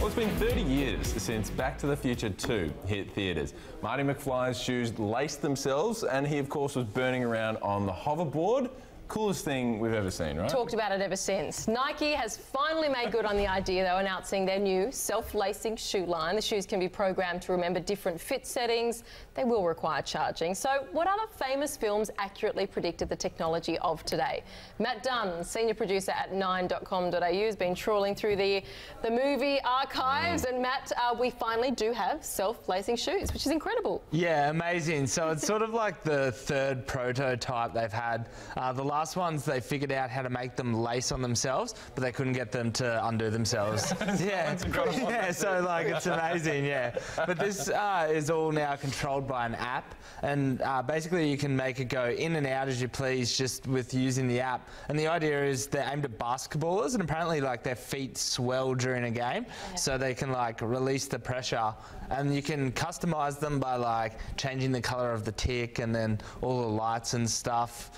Well, it's been 30 years since Back to the Future 2 hit theatres. Marty McFly's shoes laced themselves, and he, of course, was burning around on the hoverboard. Coolest thing we've ever seen, right? Talked about it ever since. Nike has finally made good on the idea, though, announcing their new self-lacing shoe line. The shoes can be programmed to remember different fit settings. They will require charging. So what other famous films accurately predicted the technology of today? Matt Dunn, senior producer at 9.com.au, has been trawling through the movie archives. And Matt, we finally do have self-lacing shoes, which is incredible. Yeah, amazing. So it's sort of like the third prototype they've had. The last ones, they figured out how to make them lace on themselves, but they couldn't get them to undo themselves. Yeah, so like it's amazing, yeah. But this is all now controlled by an app, and basically you can make it go in and out as you please just with using the app. And the idea is they're aimed at basketballers, and apparently like their feet swell during a game, so they can like release the pressure. And you can customize them by like changing the color of the tick and then all the lights and stuff.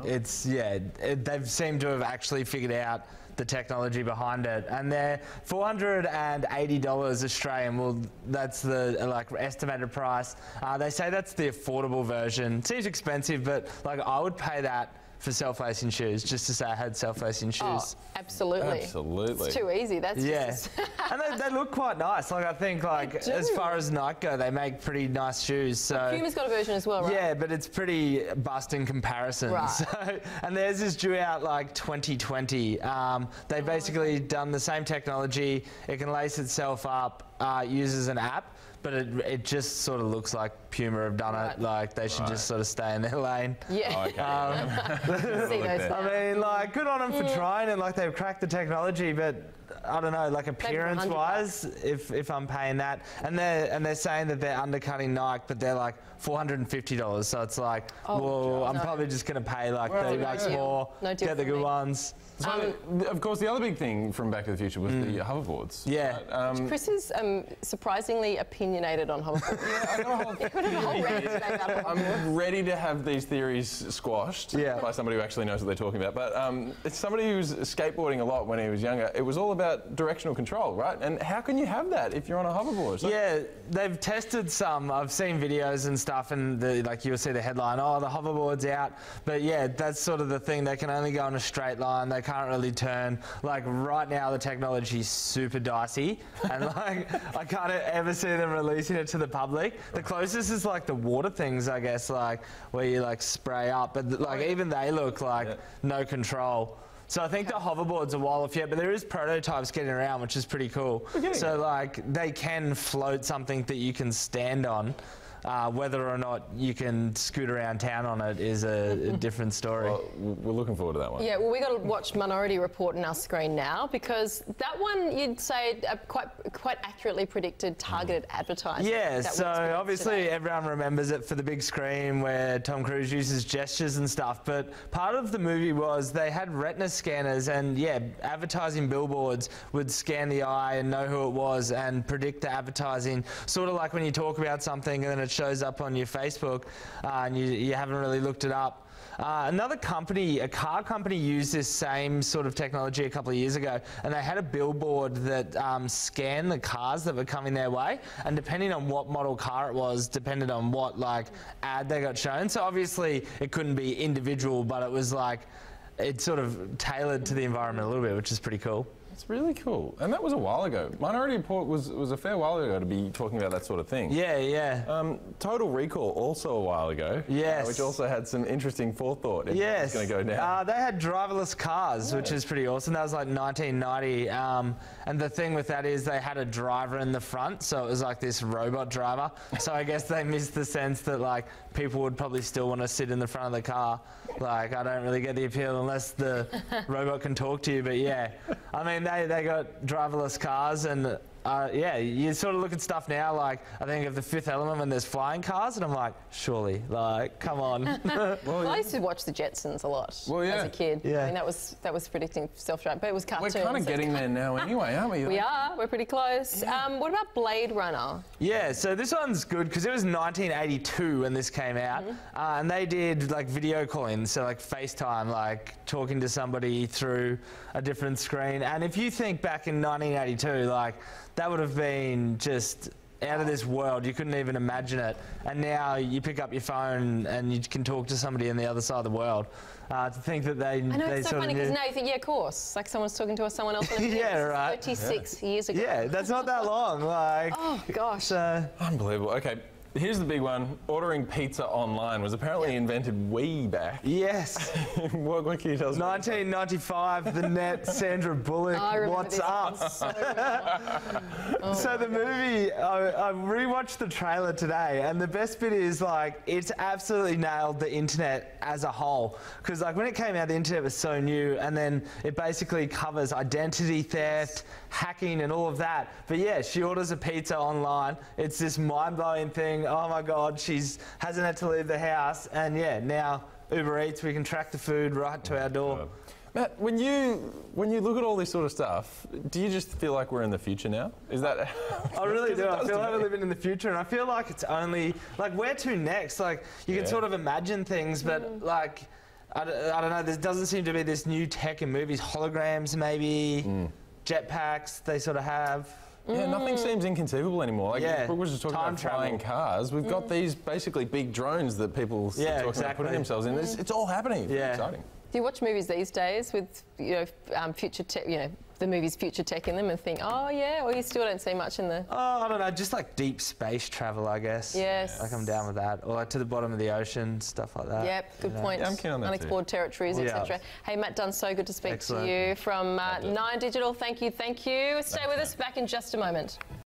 They've seemed to have actually figured out the technology behind it, and they're $480 Australian. Well, that's the like estimated price. They say that's the affordable version. Seems expensive, but like I would pay that for self-lacing shoes, just to say I had self-lacing shoes. Oh, absolutely. Absolutely. It's too easy. That's just... And they look quite nice. Like I think, like as far as Nike go, they make pretty nice shoes. So Puma's got a version as well, right? Yeah, but it's pretty bust in comparison. Right. So, and theirs is due out like 2020. They've basically done the same technology. It can lace itself up, uses an app, but it just sort of looks like Puma have done it. Like they should just sort of stay in their lane. Yeah. Oh, okay. See those now. I mean, like, good on them for trying, and like they've cracked the technology, but I don't know, like appearance-wise, if I'm paying that, and they're saying that they're undercutting Nike, but they're like $450. So it's like, well, I'm probably just going to pay like $30 more, get the good ones. So, of course, the other big thing from Back to the Future was the hoverboards. Yeah. Right? Chris is surprisingly opinionated on hoverboards. Yeah, I got a whole I'm ready to have these theories squashed by somebody who actually knows what they're talking about. But it's somebody who was skateboarding a lot when he was younger. It was all about directional control, right? And how can you have that if you're on a hoverboard? So yeah, they've tested some. I've seen videos and stuff, and like you'll see the headline, oh, the hoverboard's out. But yeah, that's sort of the thing. They can only go in a straight line. They can't really turn. Like right now, the technology's super dicey, and like I can't ever see them releasing it to the public. The closest is like the water things, I guess, like where you like spray up, but like even they look like no control. So I think the hoverboard's a while off yet, but there is prototypes getting around, which is pretty cool. So like they can float something that you can stand on. Whether or not you can scoot around town on it is a different story. Well, we're looking forward to that one. Yeah, well, we got to watch Minority Report on our screen now, because that one, you'd say, quite accurately predicted targeted advertising. Yeah, so obviously everyone remembers it for the big screen where Tom Cruise uses gestures and stuff, but part of the movie was they had retina scanners, and yeah, advertising billboards would scan the eye and know who it was and predict the advertising, sort of like when you talk about something and then it shows up on your Facebook and you haven't really looked it up. Another company, a car company, used this same sort of technology a couple of years ago, and they had a billboard that scanned the cars that were coming their way, and depending on what model car it was, depended on what like ad they got shown. So obviously it couldn't be individual, but it was like it sort of tailored to the environment a little bit, which is pretty cool. It's really cool. And that was a while ago. Minority Report was a fair while ago to be talking about that sort of thing. Yeah, yeah. Total Recall also a while ago. Yes. Which also had some interesting forethought. Yes. It's going to go down. They had driverless cars, which is pretty awesome. That was like 1990. And the thing with that is they had a driver in the front, so it was like this robot driver. So I guess they missed the sense that like people would probably still want to sit in the front of the car. Like I don't really get the appeal unless the robot can talk to you. But yeah, I mean they got driverless cars, and yeah, you sort of look at stuff now, like, I think of The Fifth Element when there's flying cars, and I'm like, surely, like, come on. Well, I used to watch the Jetsons a lot as a kid. Yeah. I mean, that was predicting self-driving, but it was cartoons. We're kind of getting there now anyway, aren't we? We are. We're pretty close. What about Blade Runner? Yeah, so this one's good because it was 1982 when this came out, and they did like video calling, so like FaceTime, like talking to somebody through a different screen. And if you think back in 1982, like that would have been just out of this world. You couldn't even imagine it. And now you pick up your phone and you can talk to somebody on the other side of the world. To think that they, I know, it's so funny because now you think, yeah, of course, like someone's talking to someone else on a yeah, right. 36 years ago. Yeah, that's not that long. Like, oh gosh. Unbelievable. Okay. Here's the big one. Ordering pizza online was apparently invented way back. Yes. what can you tell us? 1995, the net, Sandra Bullock, what's up? So the movie, I rewatched the trailer today, and the best bit is like, it's absolutely nailed the internet as a whole. Because like when it came out, the internet was so new, and then it basically covers identity theft, hacking, and all of that. But yeah, she orders a pizza online. It's this mind-blowing thing. Oh my God, hasn't had to leave the house, and yeah, now Uber Eats, we can track the food right to our door. Matt, when you look at all this sort of stuff, do you just feel like we're in the future now? Is that? I really do. I feel like we're living in the future, and I feel like it's only like where to next. Like you can sort of imagine things, but like I don't know. There doesn't seem to be this new tech in movies. Holograms, maybe jetpacks. They sort of have. Yeah, nothing seems inconceivable anymore. Like Brooke was just talking about flying cars. We've got these basically big drones that people are talking about putting themselves in. It's all happening. It's exciting. Do you watch movies these days with future tech, the movies future tech in them, and think, oh yeah, or you still don't see much in the? Oh, I don't know, just like deep space travel, I guess. Yes. Like I'm down with that, or like to the bottom of the ocean, stuff like that. Yep, good point. Yeah, I'm keen on that Unexplored territories, etc. Hey, Matt Dunn, so good to speak to you from Nine Digital. Thank you. Stay with us. Back in just a moment.